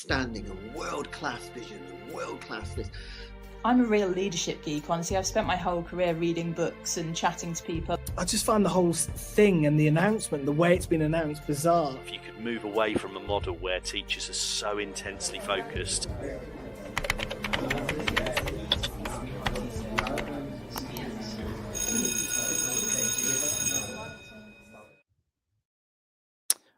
understanding and world-class vision and world-class this. I'm a real leadership geek, honestly. I've spent my whole career reading books and chatting to people. I just find the whole thing and the announcement, the way it's been announced, bizarre. If you could move away from a model where teachers are so intensely focused.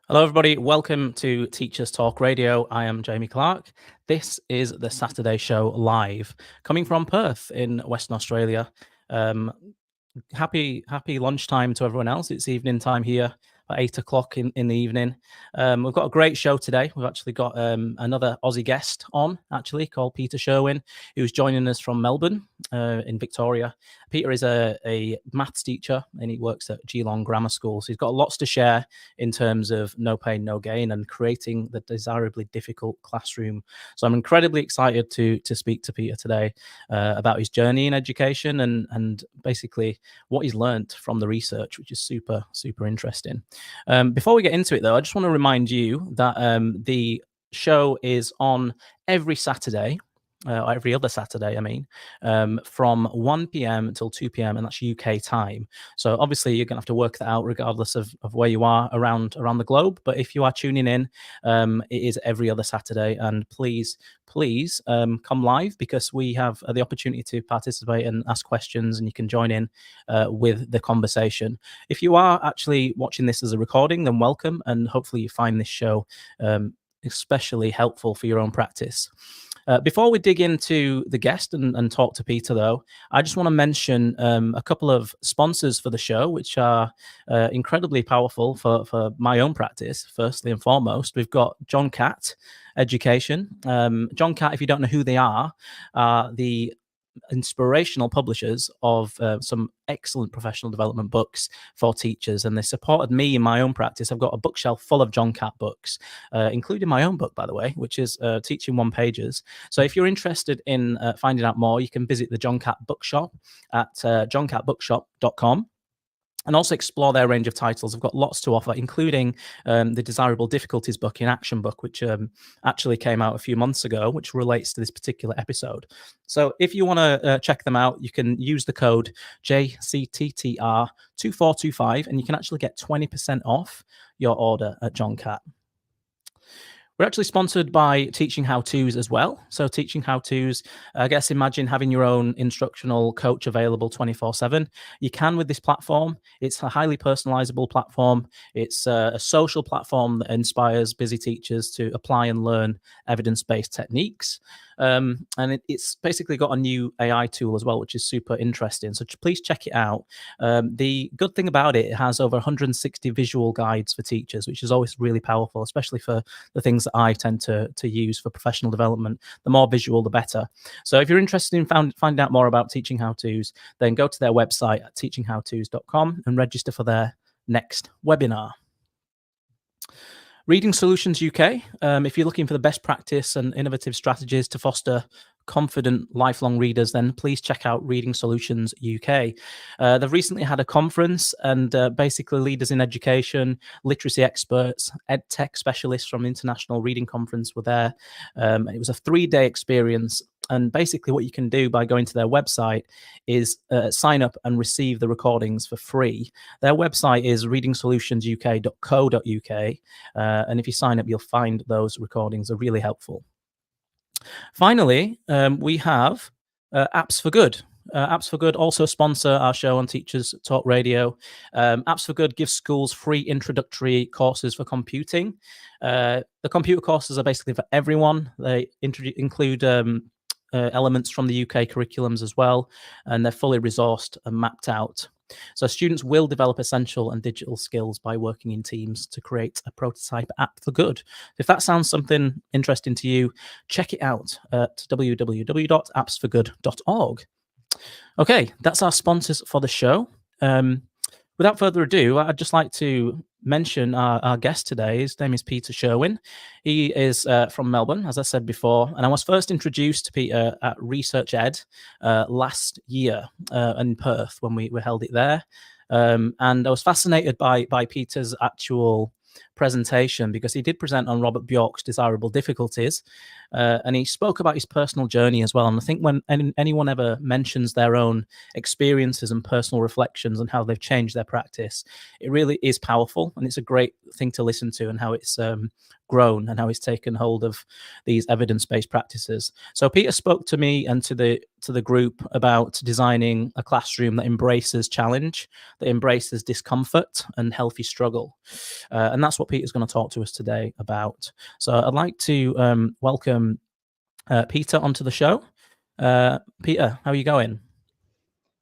Hello everybody, welcome to Teachers Talk Radio. I am Jamie Clark. This is the Saturday Show live, coming from Perth in Western Australia. Happy lunchtime to everyone else. It's evening time here at 8 o'clock in the evening. We've got a great show today. We've actually got another Aussie guest on, actually, called Peter Sherwin, who's joining us from Melbourne in Victoria. Peter is a maths teacher and he works at Geelong Grammar School. So he's got lots to share in terms of no pain, no gain and creating the desirably difficult classroom. So I'm incredibly excited to speak to Peter today about his journey in education and basically what he's learned from the research, which is super, super interesting. Before we get into it, though, I just want to remind you that the show is on every Saturday, or every other Saturday, from 1 p.m. until 2 p.m. and that's UK time. So obviously you're going to have to work that out regardless of where you are around the globe. But if you are tuning in, it is every other Saturday. And please come live because we have the opportunity to participate and ask questions and you can join in with the conversation. If you are actually watching this as a recording, then welcome. And hopefully you find this show especially helpful for your own practice. Before we dig into the guest and talk to Peter, though, I just want to mention a couple of sponsors for the show, which are incredibly powerful for my own practice. Firstly and foremost, we've got John Catt Education. John Catt, if you don't know who they are the inspirational publishers of some excellent professional development books for teachers, and they supported me in my own practice. I've got a bookshelf full of John Catt books, including my own book, by the way, which is Teaching One Pages. So if you're interested in finding out more, you can visit the John Catt Bookshop at johncattbookshop.com. and also explore their range of titles. I've got lots to offer, including the Desirable Difficulties book in Action book, which actually came out a few months ago, which relates to this particular episode. So if you want to check them out, you can use the code JCTTR2425, and you can actually get 20% off your order at John Catt. We're actually sponsored by Teaching How-Tos as well. So Teaching How-Tos, I guess imagine having your own instructional coach available 24/7. You can with this platform. It's a highly personalizable platform. It's a social platform that inspires busy teachers to apply and learn evidence-based techniques. And it's basically got a new AI tool as well, which is super interesting. So please check it out. The good thing about it, it has over 160 visual guides for teachers, which is always really powerful, especially for the things that I tend to use for professional development. The more visual, the better. So if you're interested in finding out more about Teaching How-Tos, then go to their website at teachinghowtos.com and register for their next webinar. Reading Solutions UK, if you're looking for the best practice and innovative strategies to foster confident lifelong readers, then please check out Reading Solutions UK. They've recently had a conference, and basically leaders in education, literacy experts, ed tech specialists from the International Reading Conference were there. It was a 3-day experience. And basically what you can do by going to their website is sign up and receive the recordings for free. Their website is readingsolutionsuk.co.uk. And if you sign up, you'll find those recordings are really helpful. Finally, we have Apps for Good. Apps for Good also sponsor our show on Teachers Talk Radio. Apps for Good gives schools free introductory courses for computing. The computer courses are basically for everyone. They include elements from the UK curriculums as well, and they're fully resourced and mapped out. So students will develop essential and digital skills by working in teams to create a prototype app for good. If that sounds something interesting to you, check it out at www.appsforgood.org. Okay, that's our sponsors for the show. Without further ado, I'd just like to mention our guest today. His name is Peter Sherwin. He is from Melbourne, as I said before, and I was first introduced to Peter at Research Ed last year in Perth when we held it there. And I was fascinated by Peter's actual presentation, because he did present on Robert Bjork's Desirable Difficulties, and he spoke about his personal journey as well. And I think when anyone ever mentions their own experiences and personal reflections and how they've changed their practice, it really is powerful, and it's a great thing to listen to, and how it's grown and how it's taken hold of these evidence-based practices. So Peter spoke to me and to the group about designing a classroom that embraces challenge, that embraces discomfort and healthy struggle, and that's what Peter's going to talk to us today about. So I'd like to welcome Peter onto the show. Peter, how are you going?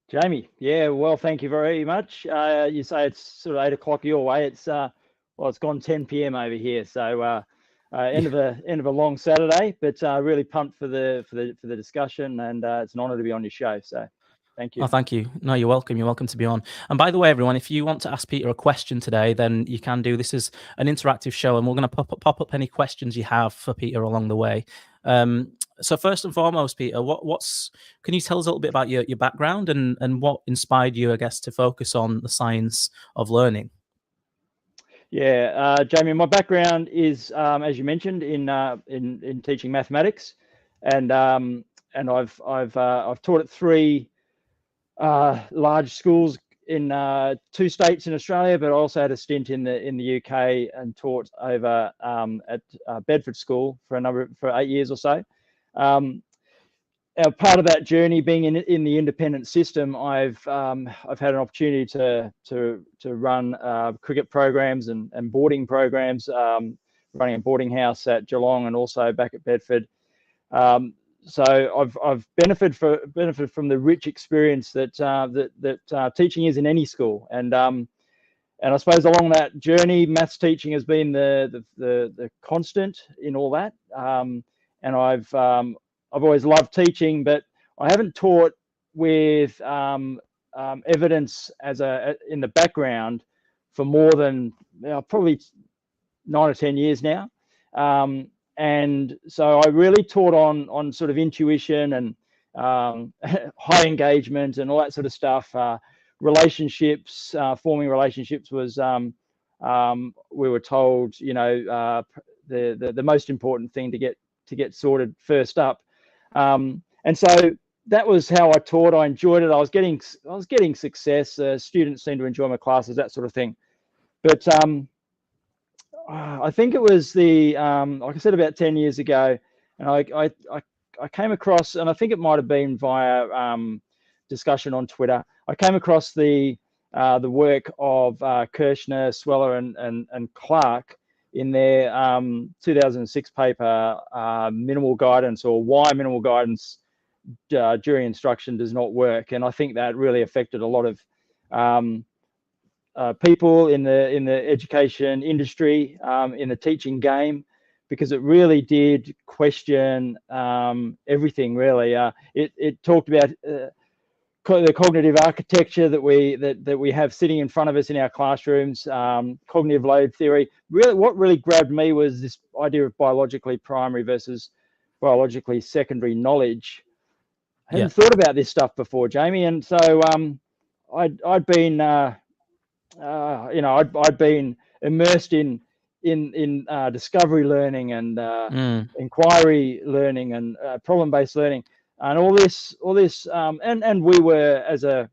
Jamie, yeah, well, thank you very much. You say it's sort of 8 o'clock your way. It's it's gone 10 p.m. over here. So end of a long Saturday, but really pumped for the discussion, and it's an honour to be on your show. So thank you. Oh, thank you. No, you're welcome. You're welcome to be on. And by the way, everyone, if you want to ask Peter a question today, then you can do. This is an interactive show, and we're going to pop up any questions you have for Peter along the way. So first and foremost, Peter, can you tell us a little bit about your background and what inspired you, I guess, to focus on the science of learning? Yeah, Jamie, my background is, as you mentioned, in teaching mathematics, and I've taught at 3 large schools in 2 states in Australia, but I also had a stint in the UK and taught over at Bedford School for 8 years or so. Part of that journey, being in the independent system, I've had an opportunity to run cricket programs and boarding programs, running a boarding house at Geelong and also back at Bedford. So I've benefited from the rich experience that teaching is in any school, and I suppose along that journey, maths teaching has been the constant in all that, and I've always loved teaching, but I haven't taught with evidence in the background for more than probably 9 or 10 years now. And so I really taught on sort of intuition and high engagement and all that sort of stuff. Relationships, forming relationships was, we were told, the most important thing to get sorted first up. And so that was how I taught. I enjoyed it. I was getting success. Students seemed to enjoy my classes, that sort of thing. But I think it was like I said, about 10 years ago, and I came across, and I think it might have been via discussion on Twitter, I came across the work of Kirshner, Sweller, and Clark in their 2006 paper, Minimal Guidance, or Why Minimal Guidance During Instruction Does Not Work. And I think that really affected a lot of people in the education industry, in the teaching game, because it really did question everything. Really, it talked about the cognitive architecture that we have sitting in front of us in our classrooms, cognitive load theory. Really, what really grabbed me was this idea of biologically primary versus biologically secondary knowledge. I hadn't thought about this stuff before, Jamie, and so I'd been I'd been immersed in discovery learning and inquiry learning and problem-based learning, and all this and we were, as a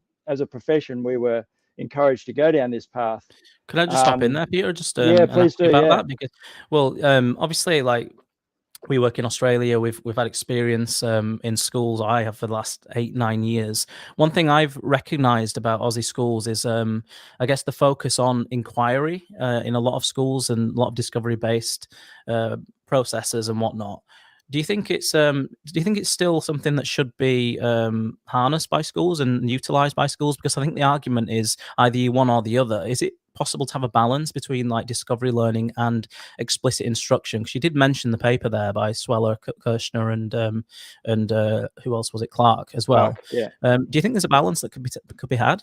profession, we were encouraged to go down this path. Could I just stop in there, Peter? Just yeah, please do. About that, because obviously, like, we work in Australia. We've had experience in schools. I have for the last 8-9 years. One thing I've recognised about Aussie schools is, I guess, the focus on inquiry in a lot of schools and a lot of discovery-based processes and whatnot. Do you think it's still something that should be harnessed by schools and utilised by schools? Because I think the argument is either one or the other. Is it possible to have a balance between like discovery learning and explicit instruction? Because you did mention the paper there by Sweller, Kirshner, and who else was it? Clark as well. Yeah. Do you think there's a balance that could be had?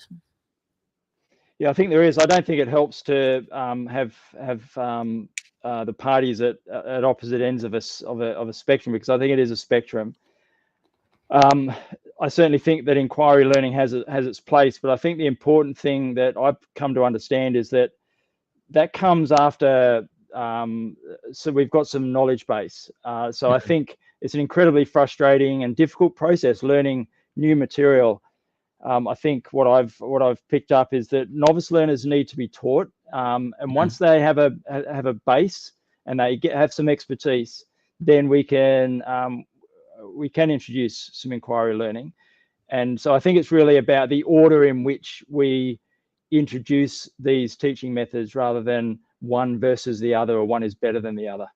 Yeah, I think there is. I don't think it helps to have the parties at opposite ends of a spectrum, because I think it is a spectrum. I certainly think that inquiry learning has its place, but I think the important thing that I've come to understand is that that comes after. So we've got some knowledge base. So I think it's an incredibly frustrating and difficult process learning new material. I think what I've picked up is that novice learners need to be taught, and once they have a base and they have some expertise, then we can introduce some inquiry learning. And so I think it's really about the order in which we introduce these teaching methods rather than one versus the other, or one is better than the other.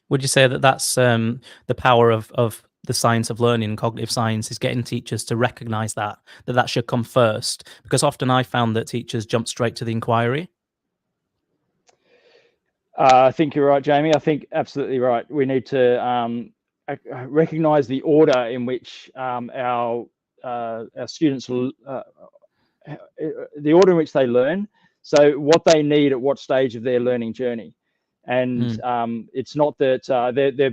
Would you say that that's the power of the science of learning, cognitive science, is getting teachers to recognize that should come first? Because often I found that teachers jump straight to the inquiry. I think you're right, Jamie. I think absolutely right. We need to recognize the order in which our students, the order in which they learn. So what they need at what stage of their learning journey. And it's not that they're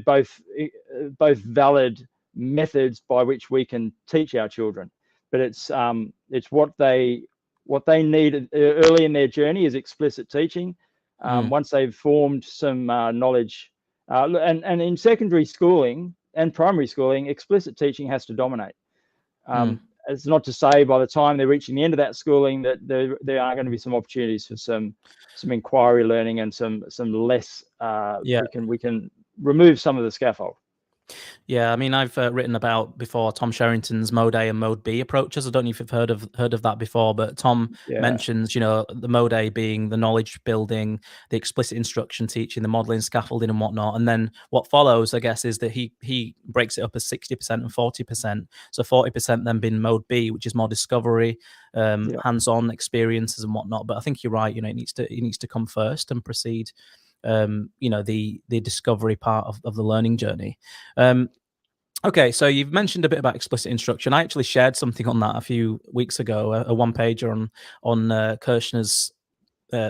both valid methods by which we can teach our children, but it's what they need early in their journey is explicit teaching. Once they've formed some knowledge, and in secondary schooling and primary schooling, explicit teaching has to dominate. It's not to say by the time they're reaching the end of that schooling that there are going to be some opportunities for some inquiry learning and some less. We can remove some of the scaffold. Yeah, I mean, I've written about before Tom Sherrington's Mode A and Mode B approaches. I don't know if you've heard of that before, but Tom mentions, the Mode A being the knowledge building, the explicit instruction teaching, the modeling, scaffolding, and whatnot. And then what follows, I guess, is that he breaks it up as 60% and 40%. So 40% then being Mode B, which is more discovery, hands-on experiences and whatnot. But I think you're right. It needs to come first and precede the discovery part of the learning journey. Okay, so you've mentioned a bit about explicit instruction. I actually shared something on that a few weeks ago, a one-pager on Kirshner's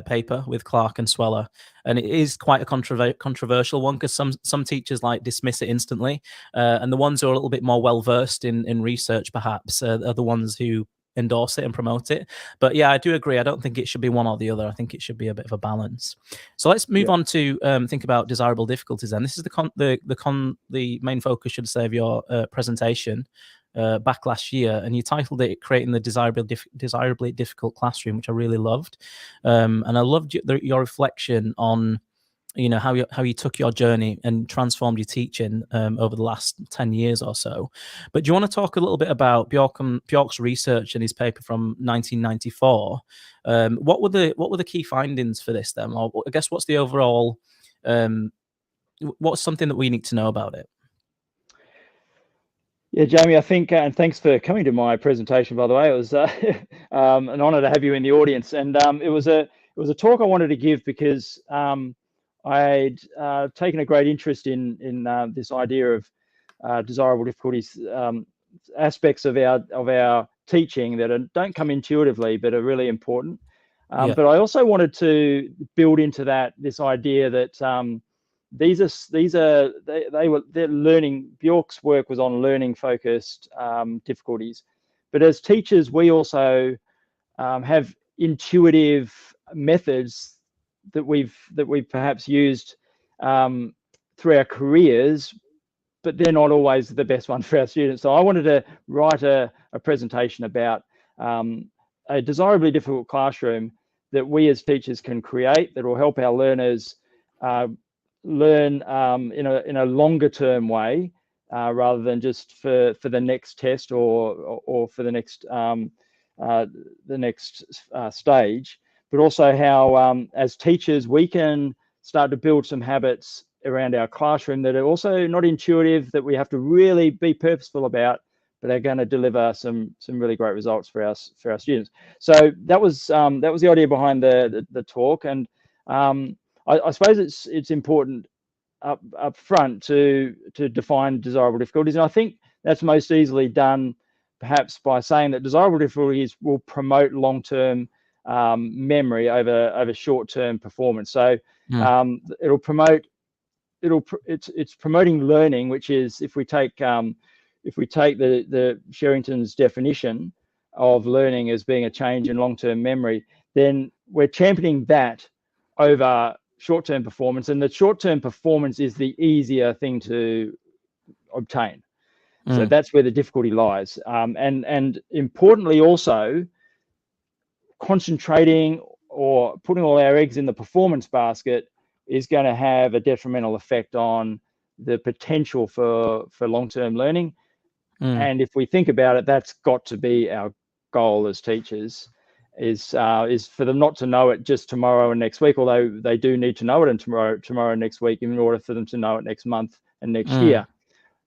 paper with Clark and Sweller, and it is quite a controversial one because some teachers dismiss it instantly, and the ones who are a little bit more well-versed in research perhaps are the ones who endorse it and promote it. But yeah, I do agree. I don't think it should be one or the other. I think it should be a bit of a balance. So let's move on to think about desirable difficulties. Then this is the main focus, should say, of your presentation back last year, and you titled it "Creating the Desirably Difficult Classroom," which I really loved. And I loved your reflection on how you took your journey and transformed your teaching over the last 10 years or so. But do you want to talk a little bit about Bjork's research and his paper from 1994? What were the key findings for this then? Or I guess what's the overall what's something that we need to know about it? Yeah, Jamie, I think, and thanks for coming to my presentation, by the way. It was an honor to have you in the audience, and it was a talk I wanted to give because I'd taken a great interest in this idea of desirable difficulties, aspects of our teaching that don't come intuitively but are really important. But I also wanted to build into that this idea that they're learning. Bjork's work was on learning focused difficulties, but as teachers we also have intuitive methods that we've perhaps used through our careers, but they're not always the best one for our students. So I wanted to write a presentation about a desirably difficult classroom that we as teachers can create that will help our learners learn in a longer term way rather than just for the next test or for the next stage. But also how, as teachers, we can start to build some habits around our classroom that are also not intuitive, that we have to really be purposeful about, but are going to deliver some really great results for our students. So that was the idea behind the talk, and I suppose it's important up front to define desirable difficulties, and I think that's most easily done perhaps by saying that desirable difficulties will promote long-term memory over short-term performance. So it's promoting learning, which is if we take the Sherrington's definition of learning as being a change in long-term memory, then we're championing that over short-term performance, and the short-term performance is the easier thing to obtain. So that's where the difficulty lies. And importantly, also concentrating or putting all our eggs in the performance basket is going to have a detrimental effect on the potential for long-term learning. And if we think about it, that's got to be our goal as teachers, is for them not to know it just tomorrow and next week, although they do need to know it tomorrow and next week in order for them to know it next month and next year.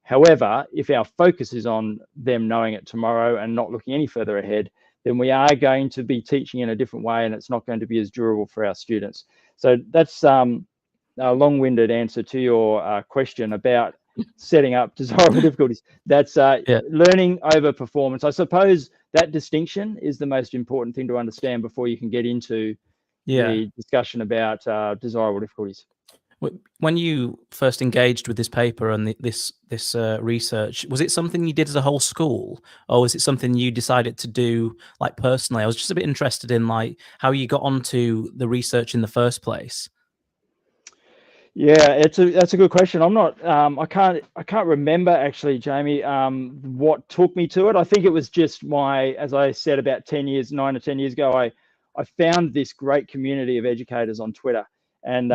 However, if our focus is on them knowing it tomorrow and not looking any further ahead, then we are going to be teaching in a different way, and it's not going to be as durable for our students. So that's a long-winded answer to your question about setting up desirable difficulties. That's learning over performance. I suppose that distinction is the most important thing to understand before you can get into the discussion about desirable difficulties. When you first engaged with this paper and this research, was it something you did as a whole school, or was it something you decided to do like personally? I was just a bit interested in like how you got onto the research in the first place. Yeah, that's a good question. I'm not I can't remember actually, Jamie, what took me to it. I think it was just as I said, about 9 or 10 years ago, I found this great community of educators on Twitter, and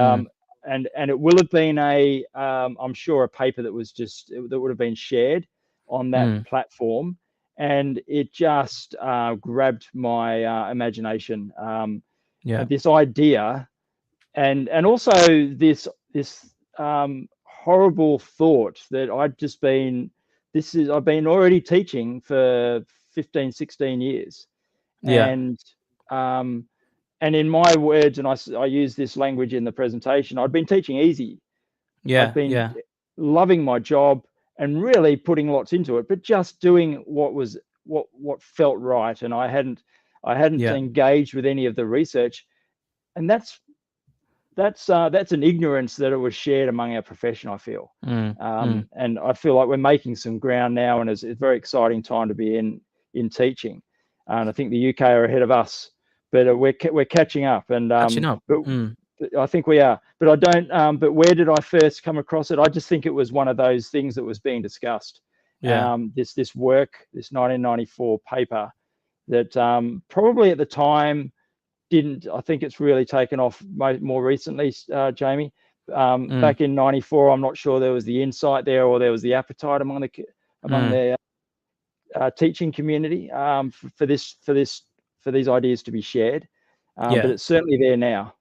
it will have been I'm sure a paper that would have been shared on that platform, and it just grabbed my imagination. This idea, and also this horrible thought that I've been already teaching for 15, 16 years. And in my words, and I use this language in the presentation, I'd been teaching easy. I've been loving my job and really putting lots into it, but just doing what felt right. And I hadn't engaged with any of the research. And that's an ignorance that it was shared among our profession, I feel. And I feel like we're making some ground now, and it's a very exciting time to be in teaching. And I think the UK are ahead of us, but we're catching up. And but I think we are. But I don't. But where did I first come across it? I just think it was one of those things that was being discussed. This work, this 1994 paper, that probably at the time didn't. I think it's really taken off more recently, Jamie. Back in '94, I'm not sure there was the insight there, or there was the appetite among the teaching community for these ideas to be shared. But it's certainly there now.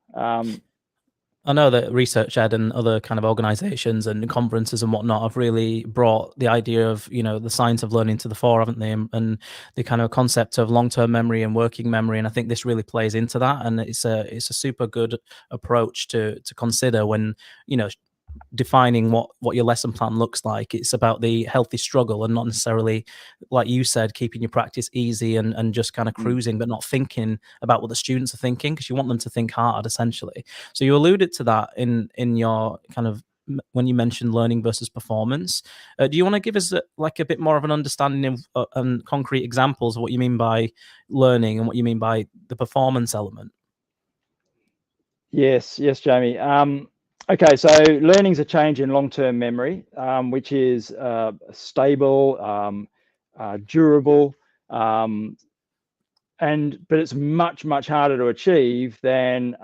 I know that Research Ed and other kind of organizations and conferences and whatnot have really brought the idea of, the science of learning to the fore, haven't they? And the kind of concept of long-term memory and working memory. And I think this really plays into that. And it's a super good approach to consider when, defining what your lesson plan looks like. It's about the healthy struggle and not necessarily, like you said, keeping your practice easy and just kind of cruising, but not thinking about what the students are thinking, because you want them to think hard, essentially. So you alluded to that in your kind of, when you mentioned learning versus performance. Do you want to give us a bit more of an understanding of and concrete examples of what you mean by learning and what you mean by the performance element? Yes, Jamie. Okay, so learning's a change in long-term memory, which is stable, durable, but it's much harder to achieve than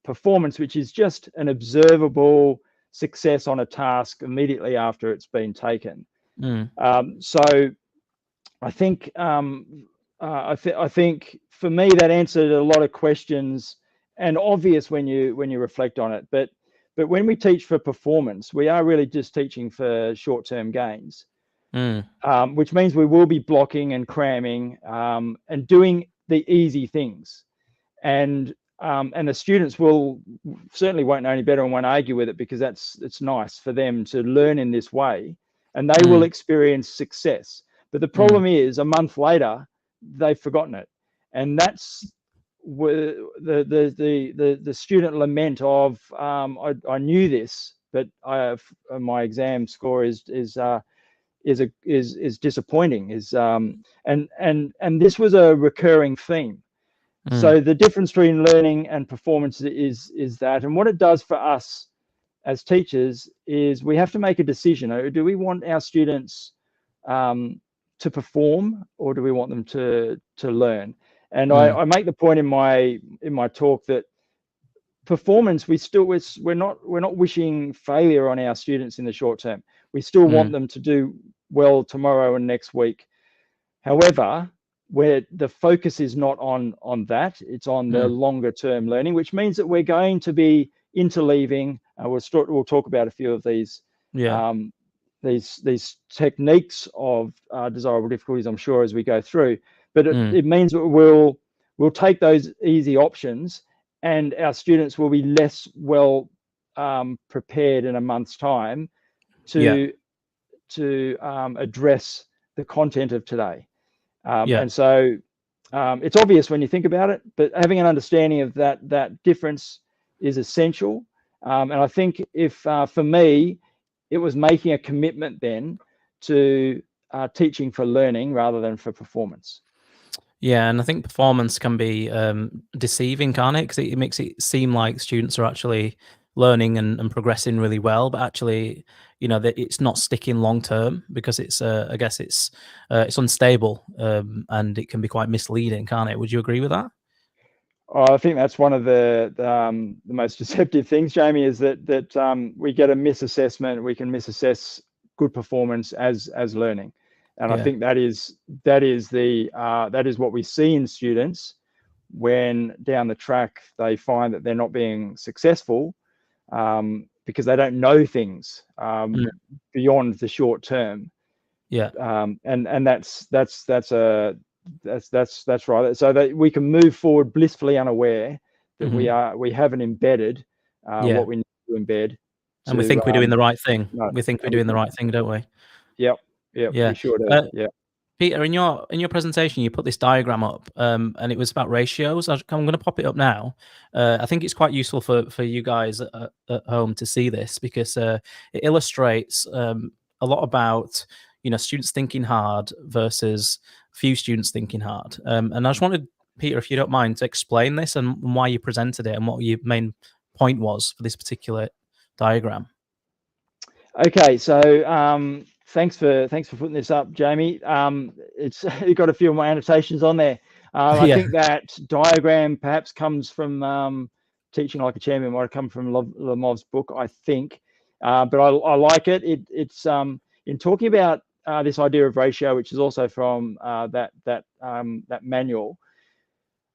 performance, which is just an observable success on a task immediately after it's been taken. So I think I think for me that answered a lot of questions, and obvious when you reflect on it, but when we teach for performance, we are really just teaching for short-term gains, which means we will be blocking and cramming and doing the easy things. And the students certainly won't know any better and won't argue with it, because it's nice for them to learn in this way, and they will experience success. But the problem is, a month later, they've forgotten it. And that's the student lament of I knew this, but my exam score is disappointing. And this was a recurring theme. So the difference between learning and performance is that, and what it does for us as teachers is we have to make a decision. Do we want our students to perform, or do we want them to learn? And I make the point in my talk that performance, we're not wishing failure on our students in the short term. We still want them to do well tomorrow and next week. However, where the focus is not on that, it's on the longer term learning, which means that we're going to be interleaving. We'll talk about a few of these these techniques of desirable difficulties, I'm sure, as we go through. But it means that we'll take those easy options, and our students will be less well prepared in a month's time to address the content of today. And so it's obvious when you think about it, but having an understanding of that difference is essential. And I think if for me, it was making a commitment then to teaching for learning rather than for performance. Yeah, and I think performance can be deceiving, can't it? Because it makes it seem like students are actually learning and progressing really well, but actually, you know, that it's not sticking long term because it's, I guess it's unstable, and it can be quite misleading, can't it? Would you agree with that? I think that's one of the most deceptive things, Jamie, is that we get a misassessment. We can misassess good performance as learning, and I think that is what we see in students when down the track they find that they're not being successful because they don't know things beyond the short term. And that's right. So that we can move forward blissfully unaware that we haven't embedded what we need to embed. And we think we're doing the right thing. We think we're doing the right thing, don't we? Yep. We sure do. Peter, in your presentation, you put this diagram up, and it was about ratios. I'm going to pop it up now. I think it's quite useful for you guys at home to see this because it illustrates a lot about, you know, students thinking hard versus few students thinking hard. And I just wanted, Peter, if you don't mind, to explain this and why you presented it and what your main point was for this particular diagram. Okay, so thanks for putting this up, Jamie. It's you've got a few of my annotations on there. I think that diagram perhaps comes from Teaching Like a Champion. Might have come from Lemov's book, I think. But I like it. It's in talking about this idea of ratio, which is also from that manual.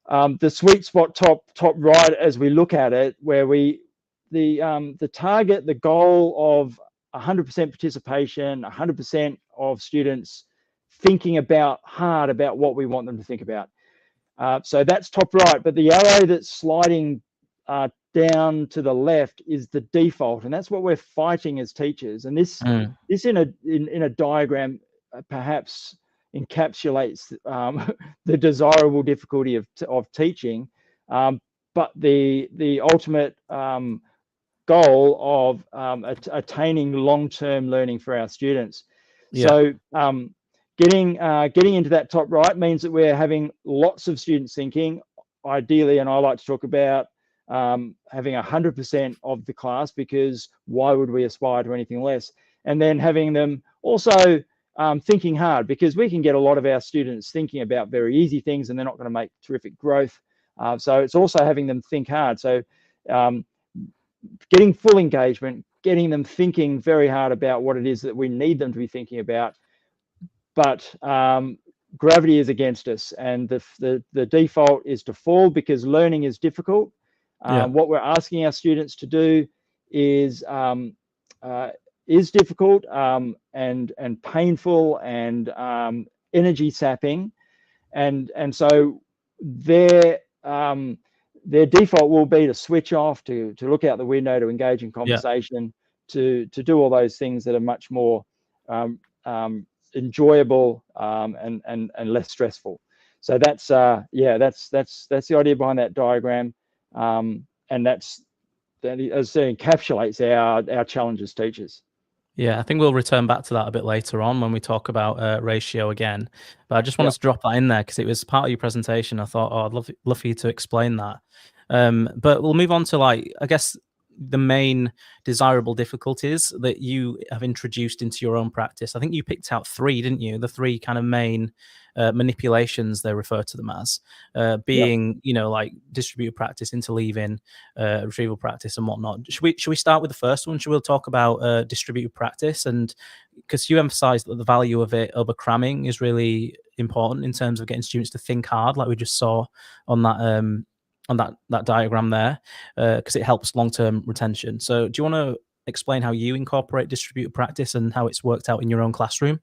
The sweet spot top right, as we look at it, where the target, the goal of 100% participation, 100% of students thinking hard about what we want them to think about. So that's top right, but the arrow that's sliding down to the left is the default, and that's what we're fighting as teachers. And this in a diagram perhaps encapsulates the desirable difficulty of teaching, but the ultimate goal of attaining long-term learning for our students. So getting into that top right means that we're having lots of students thinking, ideally, and I like to talk about having 100% of the class, because why would we aspire to anything less? And then having them also thinking hard, because we can get a lot of our students thinking about very easy things and they're not going to make terrific growth. So it's also having them think hard. So getting full engagement, getting them thinking very hard about what it is that we need them to be thinking about. But gravity is against us, and the default is to fall because learning is difficult. What we're asking our students to do is difficult and painful and energy sapping, and so their default will be to switch off, to look out the window, to engage in conversation, to do all those things that are much more enjoyable and less stressful. So that's the idea behind that diagram, and that as I say, encapsulates our challenge as teachers. Yeah, I think we'll return back to that a bit later on when we talk about ratio again. But I just wanted to drop that in there because it was part of your presentation. I thought, oh, I'd love for you to explain that. But we'll move on to, like, I guess, the main desirable difficulties that you have introduced into your own practice. I think you picked out 3, didn't you? The 3 kind of main manipulations, they refer to them as, being, you know, like distributed practice, interleaving, retrieval practice, and whatnot. Should we start with the first one? Should we talk about distributed practice? And because you emphasize that the value of it over cramming is really important in terms of getting students to think hard, like we just saw on that diagram there, because it helps long-term retention. So do you want to explain how you incorporate distributed practice and how it's worked out in your own classroom?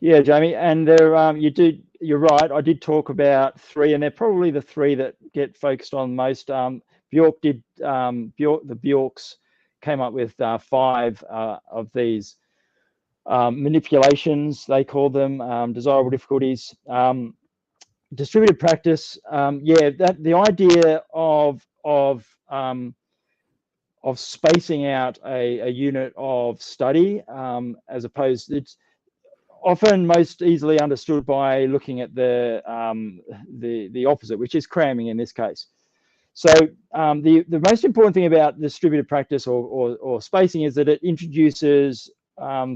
Yeah, Jamie, and there you're right. I did talk about 3, and they're probably the 3 that get focused on most. Bjork did the Bjorks came up with 5 of these manipulations, they call them, desirable difficulties. Distributed practice, that the idea of spacing out a unit of study, as opposed, it's often most easily understood by looking at the opposite, which is cramming in this case. So the most important thing about distributed practice or spacing is that it introduces some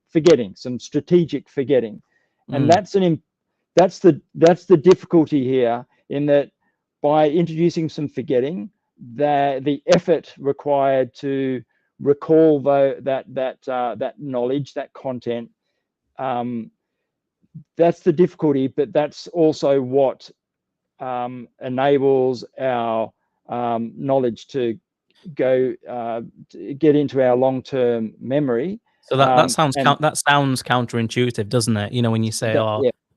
forgetting, some strategic forgetting, and that's the difficulty here, in that by introducing some forgetting, the effort required to recall that knowledge, that content, that's the difficulty, but that's also what enables our knowledge to get into our long-term memory. So that sounds counterintuitive, doesn't it? You know, when you say,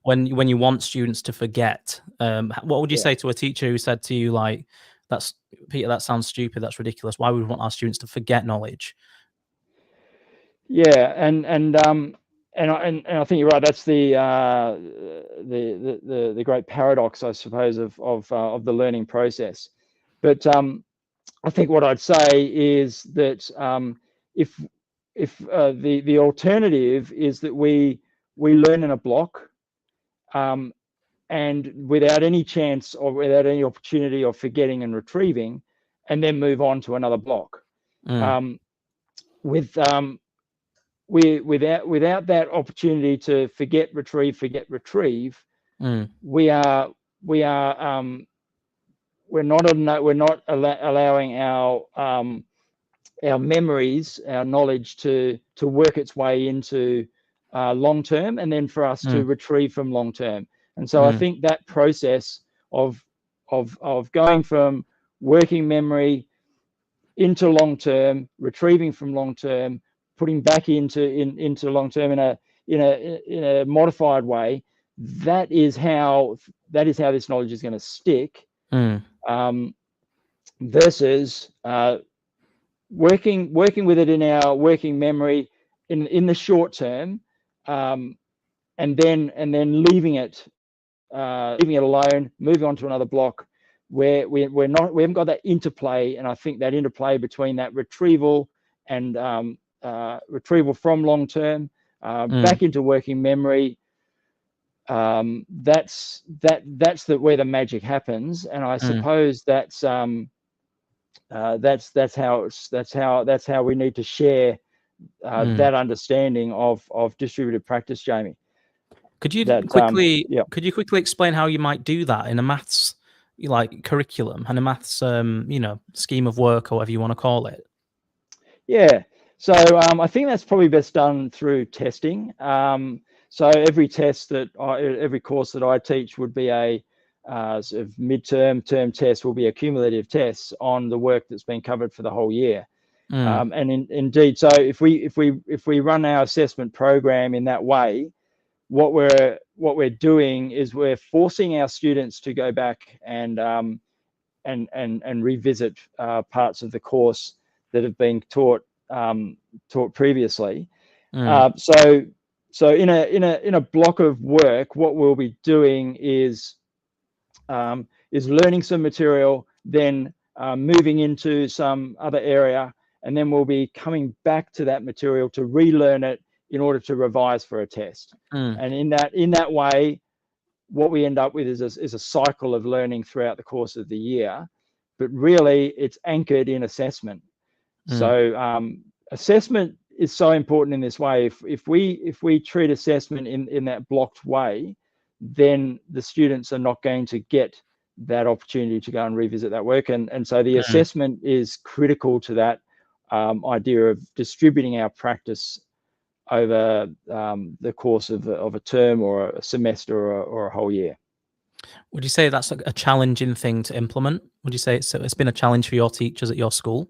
when you want students to forget, what would you say to a teacher who said to you, like, "That's Peter, that sounds stupid. That's ridiculous. Why would we want our students to forget knowledge?" Yeah, and I think you're right. That's the great paradox, I suppose, of the learning process. But I think what I'd say is that if the alternative is that we learn in a block, and without any chance or without any opportunity of forgetting and retrieving, and then move on to another block. Without that opportunity to forget, retrieve, we're not allowing our memories, our knowledge to work its way into long term, and then for us to retrieve from long term. And so I think that process of going from working memory into long term, retrieving from long term, putting back into long term in a modified way, that is how this knowledge is going to stick. Versus working with it in our working memory in the short term, and then leaving it alone, moving on to another block where we haven't got that interplay. And I think that interplay between that retrieval and retrieval from long term back into working memory, that's where the magic happens. And I suppose that's how we need to share that understanding of distributed practice, Jamie. Could you quickly explain how you might do that in a maths curriculum and a maths scheme of work, or whatever you want to call it? Yeah. So I think that's probably best done through testing. So every course that I teach would be a sort of term test, will be a cumulative test on the work that's been covered for the whole year. And indeed, so if we run our assessment program in that way, what we're doing is we're forcing our students to go back and revisit parts of the course that have been taught previously. So in a block of work, what we'll be doing is learning some material, then moving into some other area, and then we'll be coming back to that material to relearn it in order to revise for a test. And in that way, what we end up with is a cycle of learning throughout the course of the year, but really it's anchored in assessment. So assessment is so important in this way. If we treat assessment in that blocked way, then the students are not going to get that opportunity to go and revisit that work. And so the assessment is critical to that idea of distributing our practice over the course of a term or a semester or a whole year. Would you say that's a challenging thing to implement? Would you say it's been a challenge for your teachers at your school?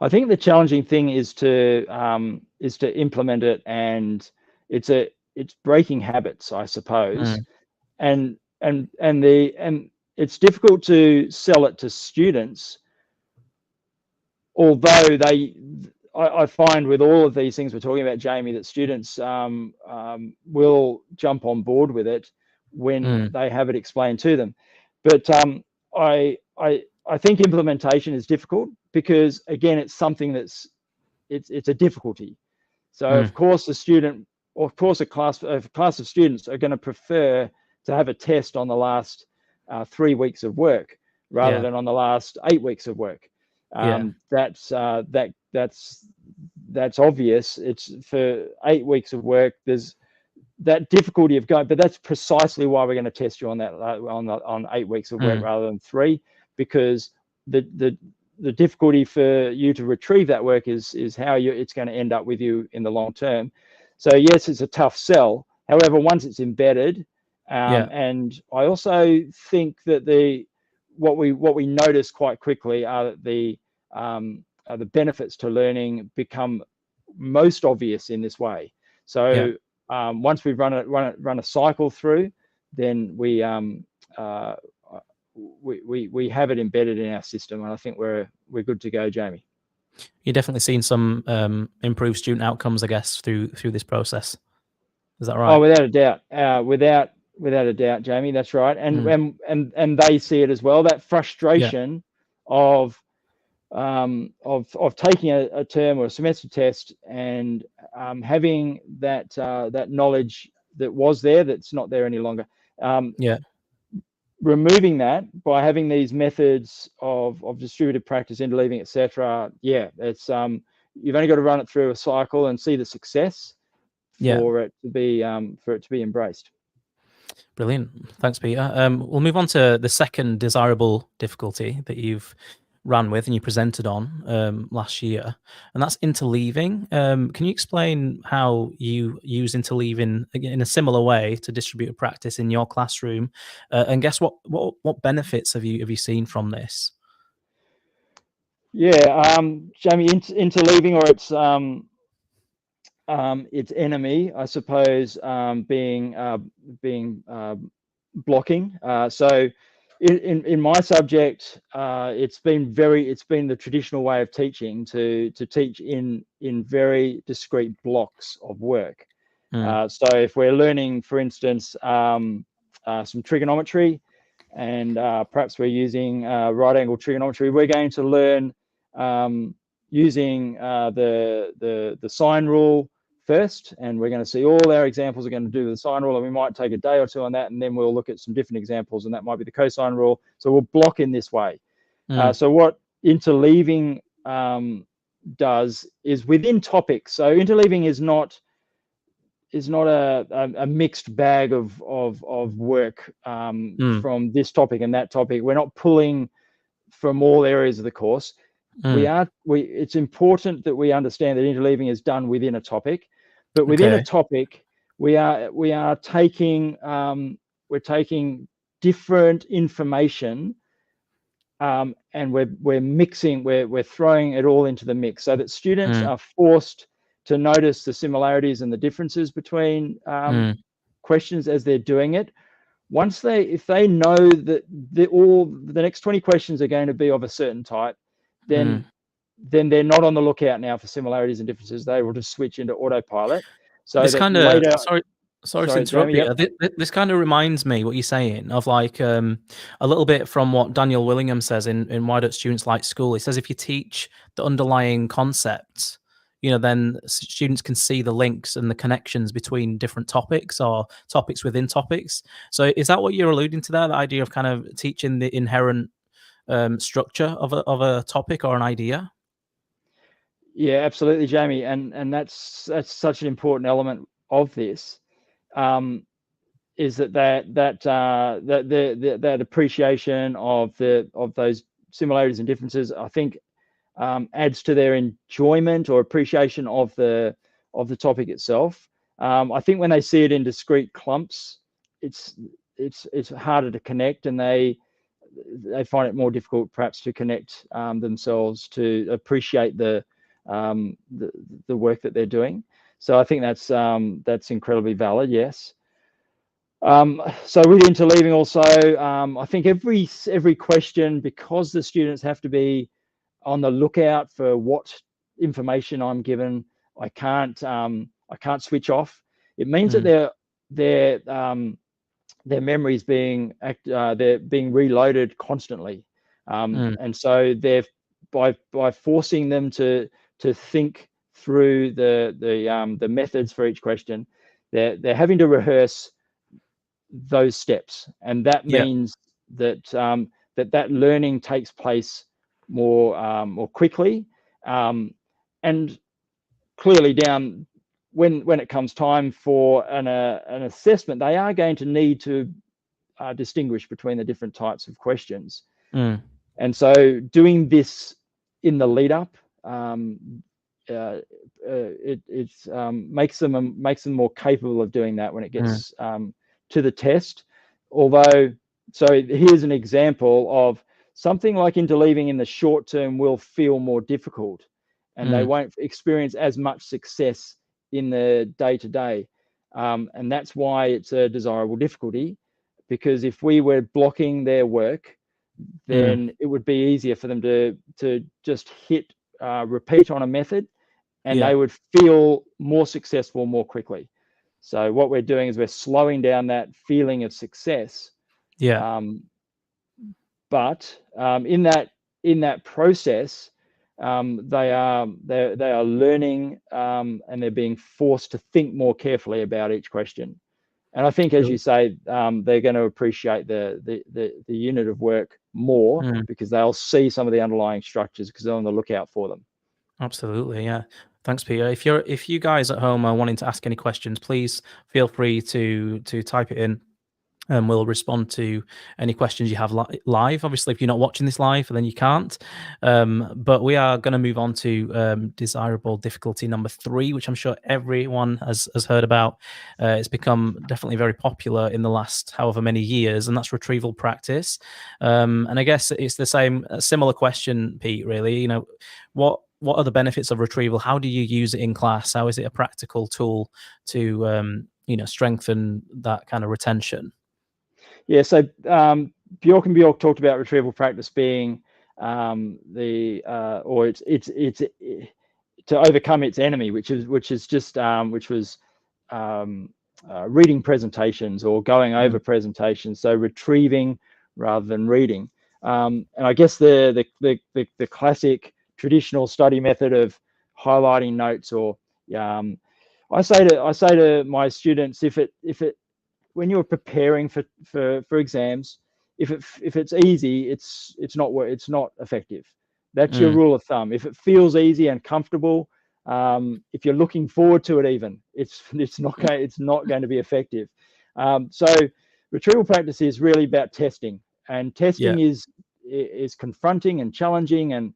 I think the challenging thing is to implement it, and it's breaking habits, I suppose, and it's difficult to sell it to students, although I find with all of these things we're talking about, Jamie, that students will jump on board with it when they have it explained to them. But I think implementation is difficult because, again, it's something it's a difficulty. So of course a student, or of course a class of students are going to prefer to have a test on the last 3 weeks of work rather than on the last 8 weeks of work. That's obvious. It's for 8 weeks of work. There's that difficulty of going, but that's precisely why we're going to test you on that on 8 weeks of work rather than 3, because the difficulty for you to retrieve that work is how it's going to end up with you in the long term. So yes, it's a tough sell. However, once it's embedded, and I also think that what we notice quite quickly are that the benefits to learning become most obvious in this way. So once we've run a cycle through, then we have it embedded in our system, and I think we're good to go, Jamie. You're definitely seeing some improved student outcomes, I guess, through this process. Is that right? Oh, without a doubt, without a doubt, Jamie. That's right, and they see it as well. That frustration of taking a term or a semester test and having that knowledge that was there that's not there any longer. Removing that by having these methods of distributed practice, interleaving, etc. It's you've only got to run it through a cycle and see the success for it to be embraced. Brilliant. Thanks, Peter. We'll move on to the second desirable difficulty that you've ran with and you presented on last year, and that's interleaving. Can you explain how you use interleaving in a similar way to distributed practice in your classroom? And guess what benefits have you seen from this? Jamie, interleaving, or its enemy, I suppose, being blocking. So in my subject, it's been the traditional way of teaching to teach in very discrete blocks of work. So if we're learning, for instance, some trigonometry, and perhaps we're using right angle trigonometry, we're going to learn using the sine rule first, and we're going to see all our examples are going to do the sine rule, and we might take a day or two on that, and then we'll look at some different examples, and that might be the cosine rule. So we'll block in this way. So what interleaving does is within topics. So interleaving is not a mixed bag of work from this topic and that topic. We're not pulling from all areas of the course. It's important that we understand that interleaving is done within a topic, but within a topic, we are taking different information, and we're mixing, we're throwing it all into the mix, so that students are forced to notice the similarities and the differences between questions as they're doing it. If they know that the next 20 questions are going to be of a certain type, then they're not on the lookout now for similarities and differences. They will just switch into autopilot. So this kind of Sorry to Sorry, interrupt Jamie. you. This kind of reminds me what you're saying of like a little bit from what Daniel Willingham says in Why Don't Students Like School. He says if you teach the underlying concepts, then students can see the links and the connections between different topics or topics within topics. So is that what you're alluding to there? The idea of kind of teaching the inherent structure of a topic or an idea? Yeah, absolutely, Jamie, and that's such an important element of this. Is that appreciation of those similarities and differences, I think, adds to their enjoyment or appreciation of the topic itself. I think when they see it in discrete clumps, it's harder to connect, and they find it more difficult perhaps to connect themselves to appreciate the work that they're doing. So I think that's incredibly valid. Yes. So with interleaving also, I think every question, because the students have to be on the lookout for what information I'm given, I can't switch off. It means that their memory is they're being reloaded constantly, and so they're by forcing them to think through the methods for each question, they're having to rehearse those steps, and that means that that learning takes place more quickly, and clearly down when it comes time for an assessment, they are going to need to distinguish between the different types of questions. And so doing this in the lead up, it makes them more capable of doing that when it gets to the test. Although, so here's an example of something like interleaving in the short term will feel more difficult, and they won't experience as much success in the day-to-day. And that's why it's a desirable difficulty, because if we were blocking their work, then it would be easier for them to just hit repeat on a method, and they would feel more successful more quickly. So what we're doing is we're slowing down that feeling of success. But in that process, they are learning, and they're being forced to think more carefully about each question. And I think, as you say, they're going to appreciate the unit of work more, because they'll see some of the underlying structures because they're on the lookout for them. Absolutely, yeah. Thanks, Peter. If you guys at home are wanting to ask any questions, please feel free to type it in, and we'll respond to any questions you have live. Obviously, if you're not watching this live, then you can't. But we are going to move on to desirable difficulty number 3, which I'm sure everyone has heard about. It's become definitely very popular in the last however many years, and that's retrieval practice. And I guess it's a similar question, Pete, really. What are the benefits of retrieval? How do you use it in class? How is it a practical tool to strengthen that kind of retention? Yeah, so Bjork and Bjork talked about retrieval practice being it's to overcome its enemy, which was reading presentations or going over presentations. So retrieving rather than reading. And I guess the classic traditional study method of highlighting notes, or I say to my students, if it when you're preparing for exams, if it's easy, it's not effective. That's your rule of thumb. If it feels easy and comfortable, if you're looking forward to it, even it's not going to be effective. So retrieval practice is really about testing, and testing is confronting and challenging,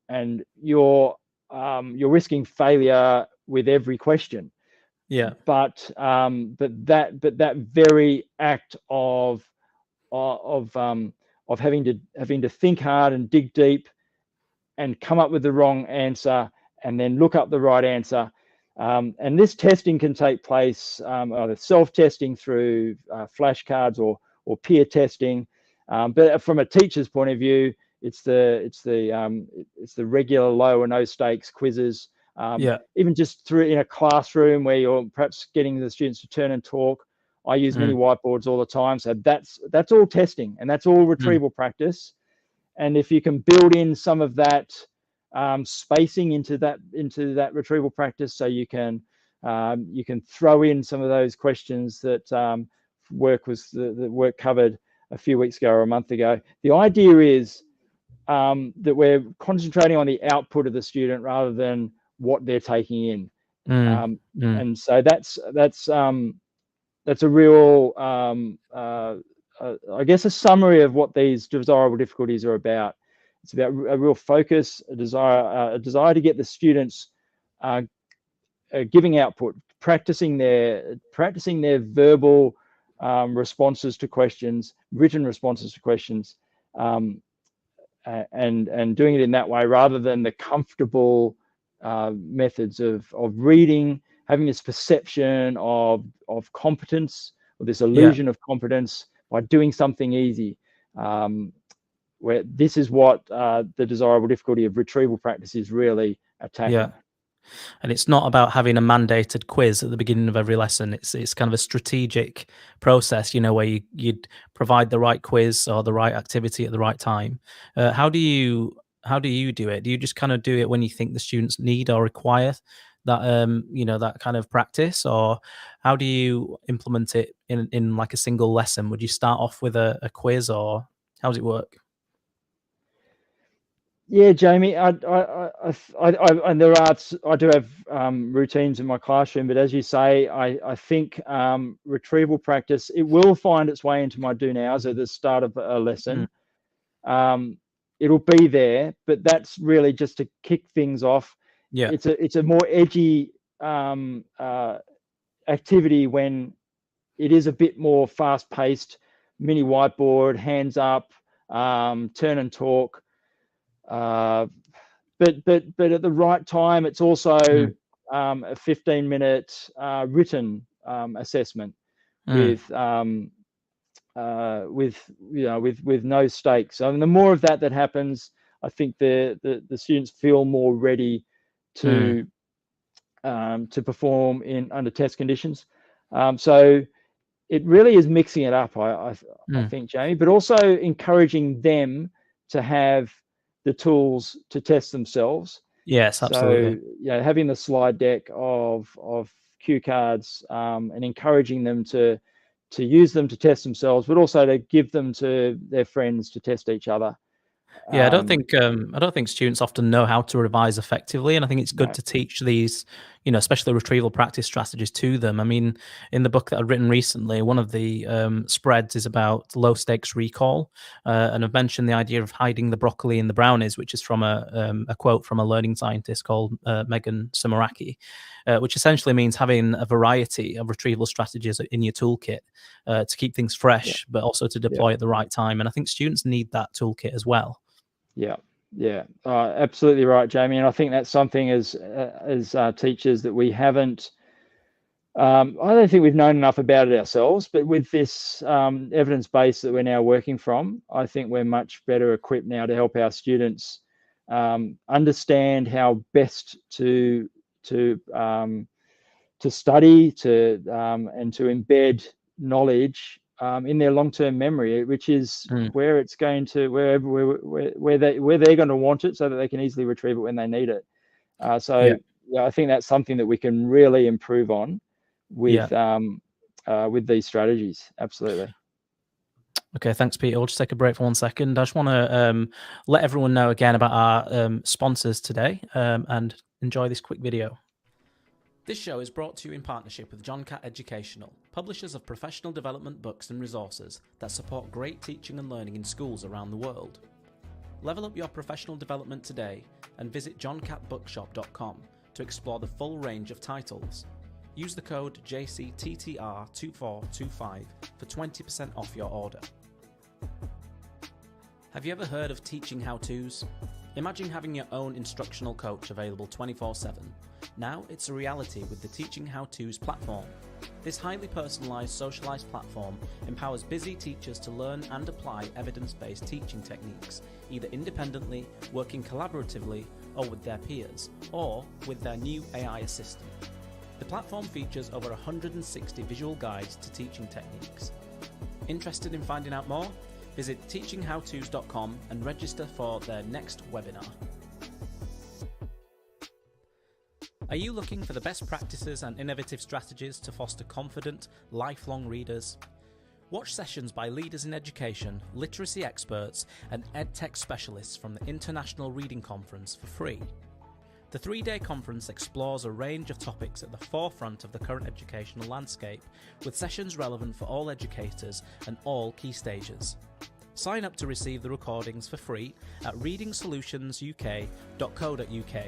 and you're risking failure with every question. But that very act of having to think hard and dig deep and come up with the wrong answer and then look up the right answer, and this testing can take place either self-testing through flashcards or peer testing, but from a teacher's point of view, it's the regular low or no stakes quizzes Even just through in a classroom where you're perhaps getting the students to turn and talk. I use mini whiteboards all the time. So that's all testing, and that's all retrieval practice. And if you can build in some of that spacing into that retrieval practice, so you can throw in some of those questions that work covered a few weeks ago or a month ago. The idea is that we're concentrating on the output of the student rather than what they're taking in. And so that's a real, I guess, a summary of what these desirable difficulties are about. It's about a real focus, a desire to get the students giving output, practicing their verbal responses to questions, written responses to questions, and doing it in that way rather than the comfortable methods of reading, having this perception of competence, or this illusion of competence by doing something easy. Where this is what the desirable difficulty of retrieval practice is really attacking. And it's not about having a mandated quiz at the beginning of every lesson. It's kind of a strategic process, where you'd provide the right quiz or the right activity at the right time. How do you do it? Do you just kind of do it when you think the students need or require that that kind of practice, or how do you implement it in like a single lesson? Would you start off with a quiz, or how does it work? Yeah, Jamie, I do have routines in my classroom, but as you say, I think retrieval practice, it will find its way into my do nows at the start of a lesson. It'll be there, but that's really just to kick things off. It's a more edgy activity when it is a bit more fast paced, mini whiteboard, hands up, turn and talk. But at the right time, it's also a 15-minute written assessment with no stakes. So the more of that happens, I think the students feel more ready to perform under test conditions. So it really is mixing it up, I think, Jamie, but also encouraging them to have the tools to test themselves. Yes, absolutely. So having the slide deck of cue cards and encouraging them to use them to test themselves, but also to give them to their friends to test each other. I don't think students often know how to revise effectively, and I think it's good to teach these, especially retrieval practice strategies to them. I mean, in the book that I've written recently, one of the spreads is about low stakes recall, and I've mentioned the idea of hiding the broccoli in the brownies, which is from a quote from a learning scientist called Megan Sumeracki, which essentially means having a variety of retrieval strategies in your toolkit to keep things fresh, but also to deploy at the right time. And I think students need that toolkit as well. Yeah, absolutely right, Jamie. And I think that's something as teachers that we haven't. I don't think we've known enough about it ourselves, but with this evidence base that we're now working from, I think we're much better equipped now to help our students understand how best to study, and to embed knowledge in their long-term memory, which is where it's going to where they're going to want it, so that they can easily retrieve it when they need it. I think that's something that we can really improve on with these strategies. Absolutely. Okay, thanks, Peter. We'll just take a break for 1 second. I just want to let everyone know again about our sponsors today, and enjoy this quick video. This show is brought to you in partnership with John Catt Educational, publishers of professional development books and resources that support great teaching and learning in schools around the world. Level up your professional development today and visit johncattbookshop.com to explore the full range of titles. Use the code JCTTR2425 for 20% off your order. Have you ever heard of teaching how-tos? Imagine having your own instructional coach available 24/7. Now it's a reality with the Teaching How-Tos platform. This highly personalised, socialised platform empowers busy teachers to learn and apply evidence-based teaching techniques, either independently, working collaboratively, or with their peers, or with their new AI assistant. The platform features over 160 visual guides to teaching techniques. Interested in finding out more? Visit teachinghowtos.com and register for their next webinar. Are you looking for the best practices and innovative strategies to foster confident, lifelong readers? Watch sessions by leaders in education, literacy experts, and EdTech specialists from the International Reading Conference for free. The 3-day conference explores a range of topics at the forefront of the current educational landscape, with sessions relevant for all educators and all key stages. Sign up to receive the recordings for free at readingsolutionsuk.co.uk.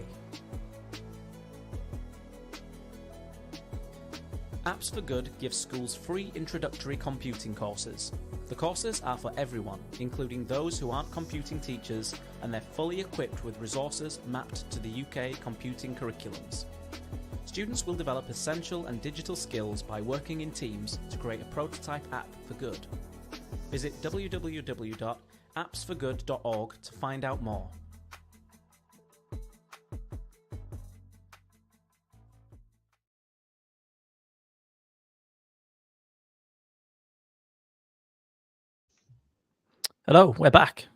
Apps for Good gives schools free introductory computing courses. The courses are for everyone, including those who aren't computing teachers, and they're fully equipped with resources mapped to the UK computing curriculums. Students will develop essential and digital skills by working in teams to create a prototype app for good. Visit www.appsforgood.org to find out more. Hello, we're back.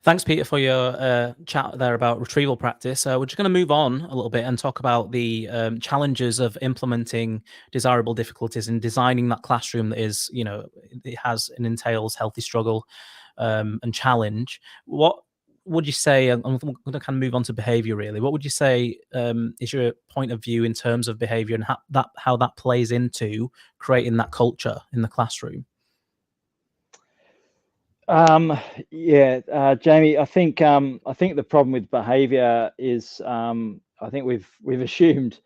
Thanks, Peter, for your chat there about retrieval practice. We're just going to move on a little bit and talk about the challenges of implementing desirable difficulties in designing that classroom that is, it has and entails healthy struggle and challenge. What would you say, I'm going to kind of move on to behavior really, what would you say is your point of view in terms of behavior and how that plays into creating that culture in the classroom? Jamie, I think the problem with behaviour is I think we've assumed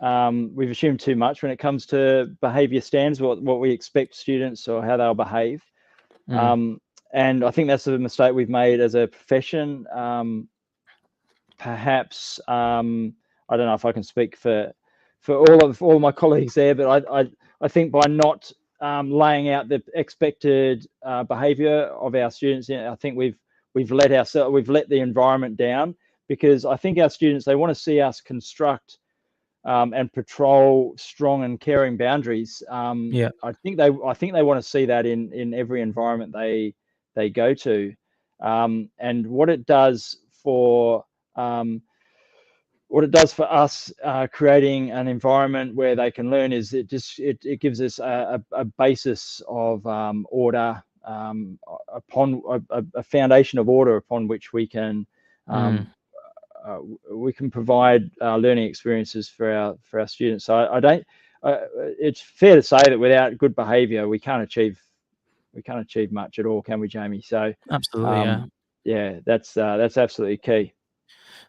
too much when it comes to behaviour standards, what we expect students or how they'll behave. And I think that's a mistake we've made as a profession. Perhaps I don't know if I can speak for all my colleagues there, but I think by not laying out the expected behaviour of our students, I think we've let the environment down, because I think our students, they want to see us construct and patrol strong and caring boundaries. I think they want to see that in every environment they go to, and what it does for us creating an environment where they can learn is it gives us a basis of order, upon a foundation of order upon which we can provide learning experiences for our students. So it's fair to say that without good behaviour, we can't achieve much at all, can we, Jamie? So absolutely, that's absolutely key.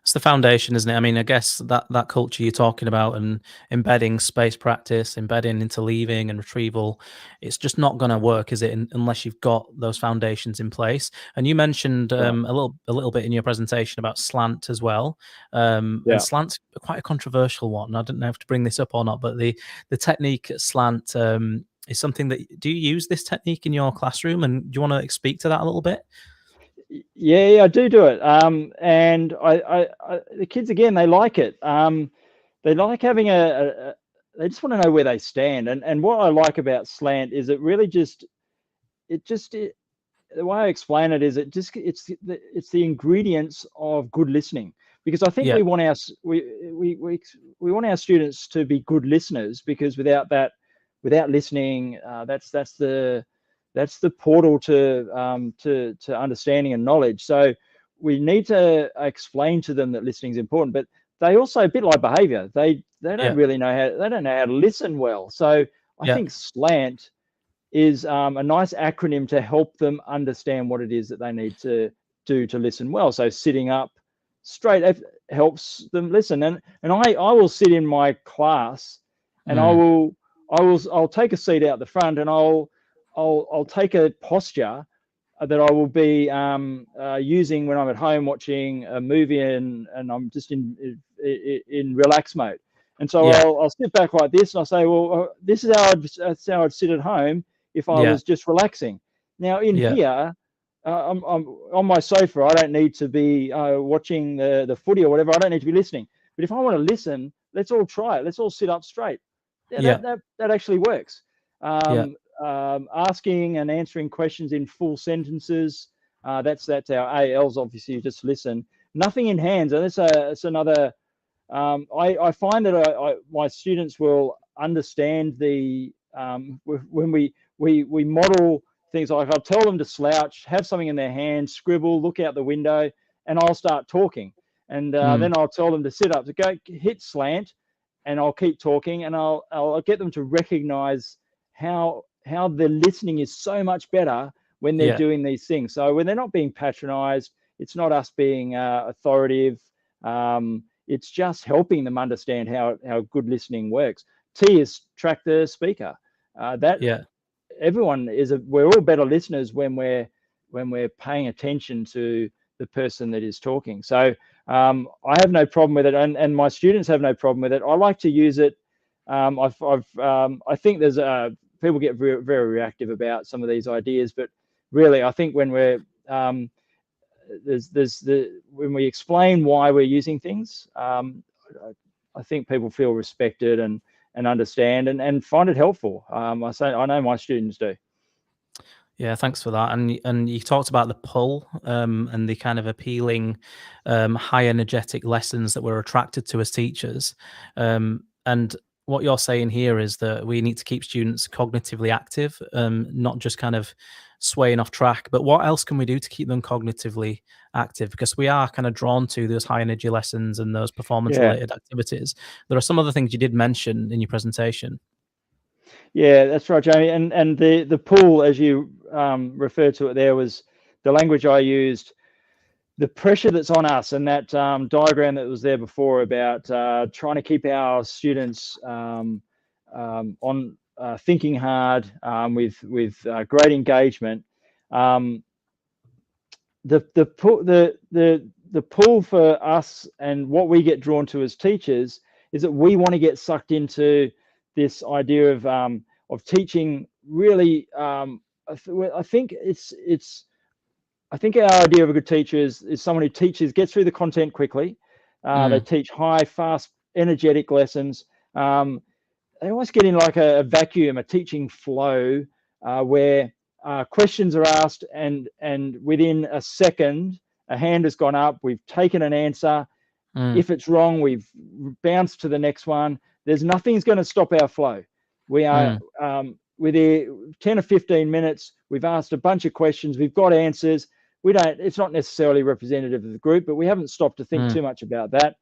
It's the foundation, isn't it? I mean, I guess that culture you're talking about and embedding space practice, embedding interleaving and retrieval, it's just not going to work, is it, unless you've got those foundations in place. And you mentioned a little bit in your presentation about slant as well. And slant's quite a controversial one. I don't know if to bring this up or not, but the technique slant is something that, do you use this technique in your classroom? And do you want to speak to that a little bit? Yeah, I do it. And the kids, again, they like it. They like having they just want to know where they stand. And what I like about slant is it really the way I explain it is it's the ingredients of good listening, because I think we want our students to be good listeners, because without listening, that's the portal to understanding and knowledge. So we need to explain to them that listening is important, but they also, a bit like behavior, they don't really know how to listen well. So I think SLANT is a nice acronym to help them understand what it is that they need to do to listen well. So sitting up straight helps them listen. And I will sit in my class and I'll take a seat out the front, and I'll take a posture that I will be using when I'm at home watching a movie and I'm just in relax mode. And so Yeah. I'll sit back like this and I'll say, well, this is that's how I'd sit at home if I Yeah. was just relaxing. Now in Yeah. here, I'm on my sofa. I don't need to be watching the footy or whatever. I don't need to be listening. But if I want to listen, let's all try it. Let's all sit up straight. Yeah, Yeah. that actually works. Yeah. Asking and answering questions in full sentences. That's our ALs. Obviously, you just listen. Nothing in hands. And that's another. I find that my students will understand the when we model things like I'll tell them to slouch, have something in their hand, scribble, look out the window, and I'll start talking. And then I'll tell them to sit up, to go hit slant, and I'll keep talking, and I'll get them to recognize how the listening is so much better when they're doing these things. So when they're not being patronized, it's not us being authoritative. It's just helping them understand how good listening works. T is track the speaker. Everyone we're all better listeners when we're paying attention to the person that is talking. So I have no problem with it, and my students have no problem with it. I like to use it. I think there's people get very, very reactive about some of these ideas, but really, I think when we're when we explain why we're using things, I think people feel respected and understand and find it helpful. I know my students do. Yeah, thanks for that. And you talked about the pull and the kind of appealing, high energetic lessons that we're attracted to as teachers. And what you're saying here is that we need to keep students cognitively active, not just kind of swaying off track. But what else can we do to keep them cognitively active? Because we are kind of drawn to those high energy lessons and those performance related activities. There are some other things you did mention in your presentation. Yeah, that's right, Jamie. And the pull, as you referred to it there, was the language I used. The pressure that's on us, and that diagram that was there before about trying to keep our students on thinking hard with great engagement. The pull for us and what we get drawn to as teachers is that we want to get sucked into this idea of teaching. Really, I think I think our idea of a good teacher is someone who gets through the content quickly. They teach high, fast, energetic lessons. They almost get in like a vacuum, a teaching flow, where questions are asked and within a second, a hand has gone up. We've taken an answer. If it's wrong, we've bounced to the next one. Nothing's going to stop our flow. We are within 10 or 15 minutes. We've asked a bunch of questions. We've got answers. It's not necessarily representative of the group, but we haven't stopped to think too much about that.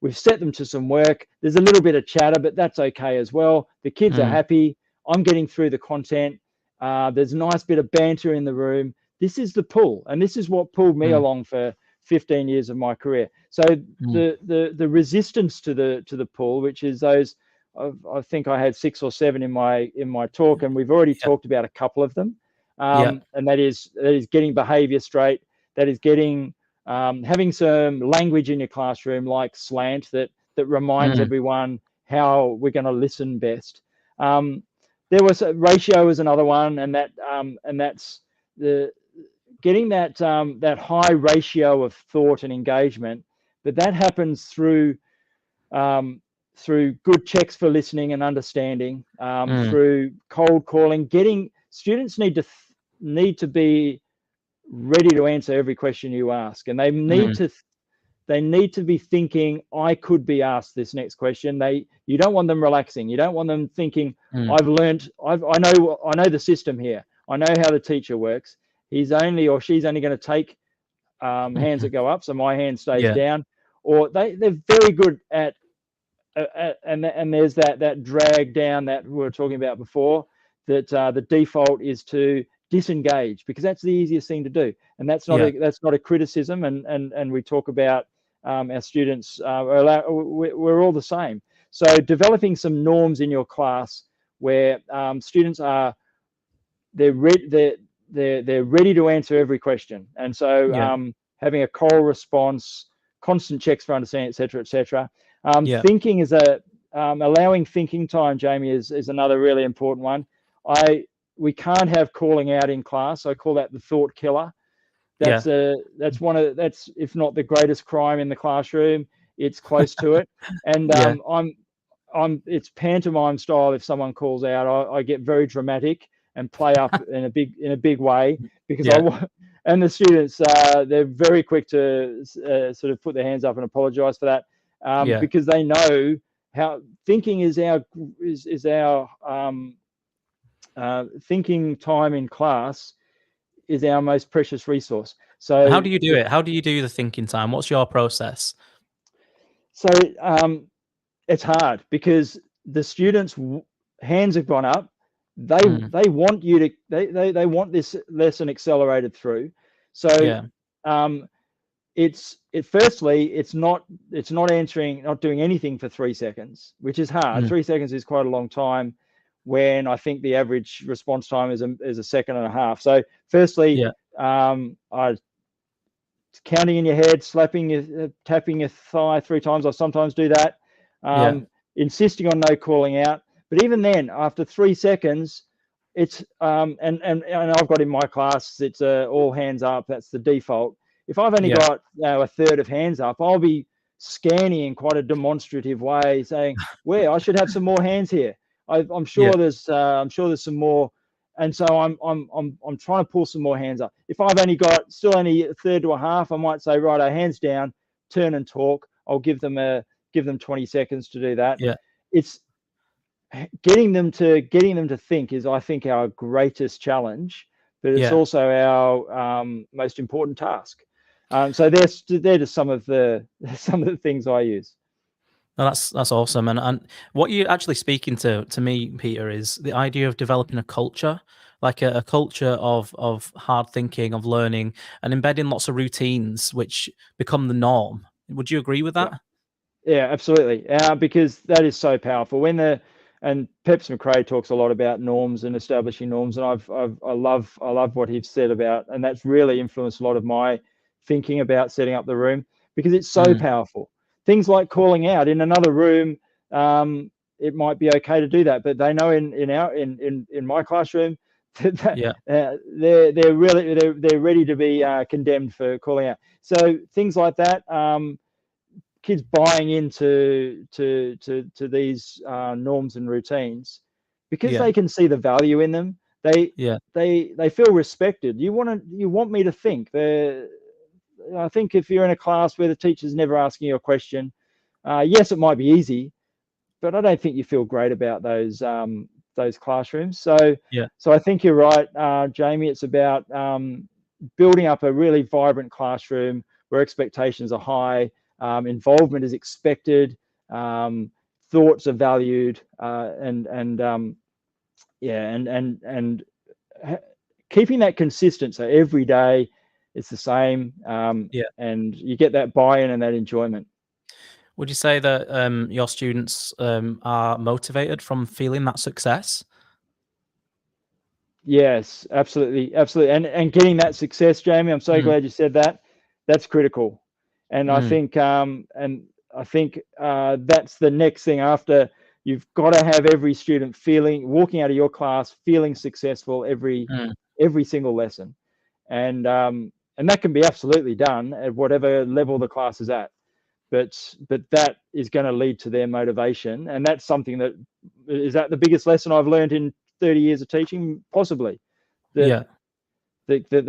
We've set them to some work. There's a little bit of chatter, but that's okay as well. The kids are happy. I'm getting through the content. There's a nice bit of banter in the room. This is the pull, and this is what pulled me along for 15 years of my career. So the resistance to the pull, which is those, I think I had 6 or 7 in my talk, and we've already talked about a couple of them. And that is getting behavior straight. That is getting having some language in your classroom like slant that reminds everyone how we're going to listen best. There was a ratio is another one, and that's the getting that high ratio of thought and engagement. But that happens through good checks for listening and understanding, through cold calling. Students need to be ready to answer every question you ask, and they need to be thinking, I could be asked this next question. You don't want them relaxing. You don't want them thinking, I've learned, I know the system here. I know how the teacher works. He's only or she's only going to take hands that go up, so my hand stays down. Or they're very good at and there's that drag down that we were talking about before, that the default is to disengage, because that's the easiest thing to do, and that's not a criticism. And we talk about our students we're all the same. So developing some norms in your class where students are they're ready to answer every question, and so having a call response, constant checks for understanding, etc., etc. Thinking is allowing thinking time, Jamie, is another really important one. We can't have calling out in class. I call that the thought killer. That's if not the greatest crime in the classroom, it's close to it. And it's pantomime style. If someone calls out, I get very dramatic and play up in a big way, because and the students, they're very quick to sort of put their hands up and apologize for that, because they know how thinking is our thinking time in class is our most precious resource. So how do you do it? How do you do the thinking time? What's your process? So it's hard, because the students' hands have gone up. They want you to they want this lesson accelerated through. So firstly it's not doing anything for 3 seconds, which is hard. 3 seconds is quite a long time, when I think the average response time is a second and a half. So firstly, counting in your head, tapping your thigh 3 times. I sometimes do that. Insisting on no calling out. But even then, after 3 seconds, it's and I've got in my class, it's all hands up. That's the default. If I've only got a third of hands up, I'll be scanning in quite a demonstrative way, saying, "Where I should have some more hands here. I'm sure there's some more." And so I'm trying to pull some more hands up. If I've still only a third to a half, I might say, right, hands down, turn and talk. I'll give them 20 seconds to do that. It's getting them to think is, I think, our greatest challenge, but it's also our most important task. So they're just some of the things I use. No, that's awesome. And what you're actually speaking to me, Peter, is the idea of developing a culture, like a culture of hard thinking, of learning, and embedding lots of routines which become the norm. Would you agree with that? Yeah, absolutely. Because that is so powerful. And Peps McRae talks a lot about norms and establishing norms, and I love what he's said about, and that's really influenced a lot of my thinking about setting up the room, because it's so powerful. Things like calling out in another room, it might be okay to do that, but they know in my classroom that they're ready to be condemned for calling out. So things like that. Kids buying into these norms and routines, because they can see the value in them. They feel respected. You want me to think. I think if you're in a class where the teacher's never asking you a question, yes, it might be easy, but I don't think you feel great about those classrooms. So I think you're right, Jamie. It's about building up a really vibrant classroom where expectations are high. Involvement is expected, thoughts are valued, and keeping that consistent. So every day it's the same, and you get that buy-in and that enjoyment. Would you say that your students are motivated from feeling that success? Yes, absolutely, and getting that success, Jamie. I'm so glad you said that. That's critical. And I think that's the next thing after. You've got to have every student walking out of your class feeling successful every single lesson, and that can be absolutely done at whatever level the class is at. But that is going to lead to their motivation, and that's something that the biggest lesson I've learned in 30 years of teaching, possibly. The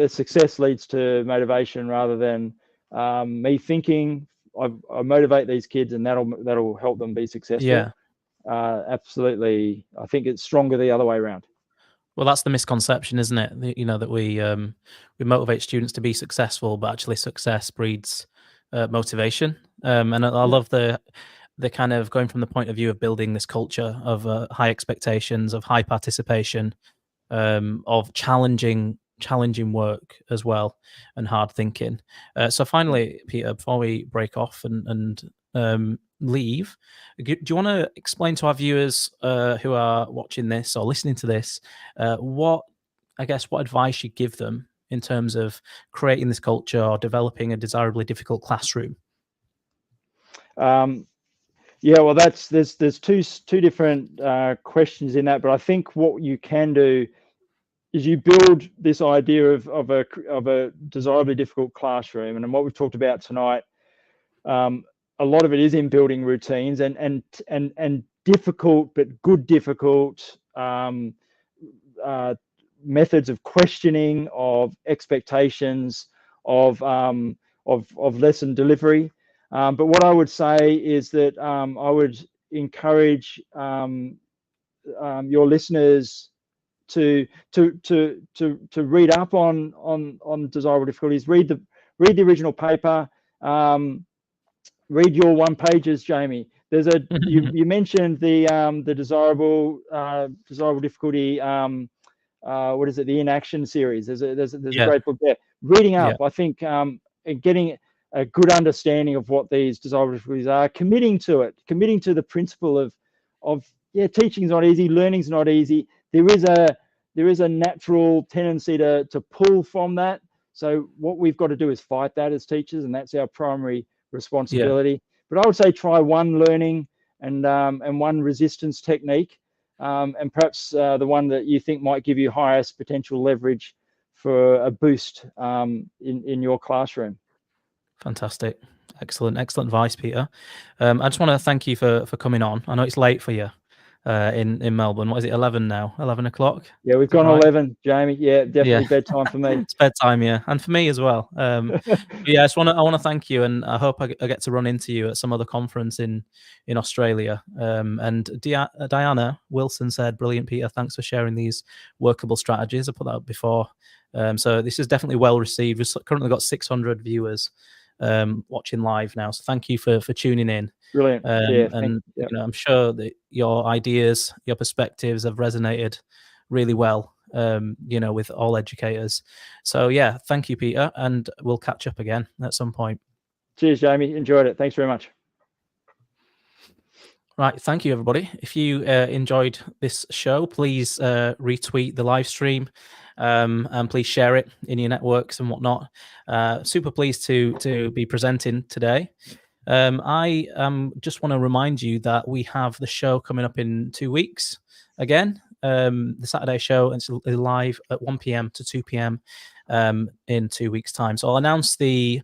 success leads to motivation rather than me thinking I motivate these kids and that'll help them be successful. Absolutely. I think it's stronger the other way around. Well, that's the misconception, isn't it? That we motivate students to be successful, but actually success breeds motivation. And I love the kind of going from the point of view of building this culture of high expectations, of high participation, of challenging work as well, and hard thinking. So finally, Peter, before we break off and leave, do you want to explain to our viewers who are watching this or listening to this what I guess, what advice you give them in terms of creating this culture or developing a desirably difficult classroom? Yeah, well, there's two different questions in that, but I think what you can do is you build this idea of a desirably difficult classroom, and what we've talked about tonight. A lot of it is in building routines and difficult but good difficult methods of questioning, of expectations, of lesson delivery. But what I would say is that I would encourage your listeners to read up on desirable difficulties. Read the original paper. Read your one pages, Jamie. There's a you mentioned the desirable difficulty. What is it? The inaction series. There's a great book there. Reading up, I think, and getting a good understanding of what these desirable difficulties are, committing to the principle of teaching is not easy, learning is not easy. There is a natural tendency to pull from that. So what we've got to do is fight that as teachers, and that's our primary responsibility. But I would say try one learning and one resistance technique, and perhaps the one that you think might give you highest potential leverage for a boost in your classroom. Fantastic. Excellent advice, Peter. I just want to thank you for coming on. I know it's late for you in Melbourne. What is it, 11 now? 11 o'clock? Yeah, we've gone 11, Jamie. Yeah, definitely bedtime for me. It's bedtime, yeah, and for me as well. Yeah, I want to thank you, and I hope I get to run into you at some other conference in Australia. And Diana Wilson said, "Brilliant, Peter. Thanks for sharing these workable strategies." I put that up before. So this is definitely well received. We've currently got 600 viewers watching live now, so thank you for tuning in. Brilliant. And you know, I'm sure that your ideas, your perspectives have resonated really well, you know, with all educators. So yeah, thank you, Peter, and we'll catch up again at some point. Cheers, Jamie. Enjoyed it. Thanks very much. Right, thank you, everybody. If you enjoyed this show, please retweet the live stream. And please share it in your networks and whatnot. Super pleased to be presenting today. I just want to remind you that we have the show coming up in 2 weeks again. The Saturday show is live at 1 p.m. to 2 p.m. In 2 weeks' time. So I'll announce the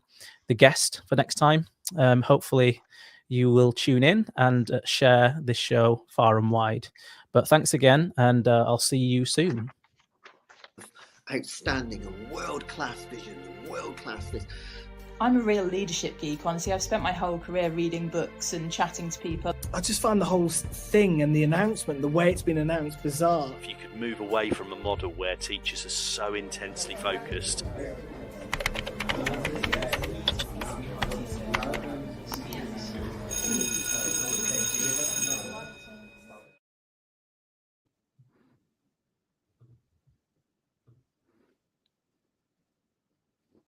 guest for next time. Hopefully you will tune in and share this show far and wide. But thanks again, and I'll see you soon. Outstanding and world-class vision and world-class this. I'm a real leadership geek, honestly. I've spent my whole career reading books and chatting to people. I just find the whole thing and the announcement, the way it's been announced, bizarre. If you could move away from a model where teachers are so intensely focused.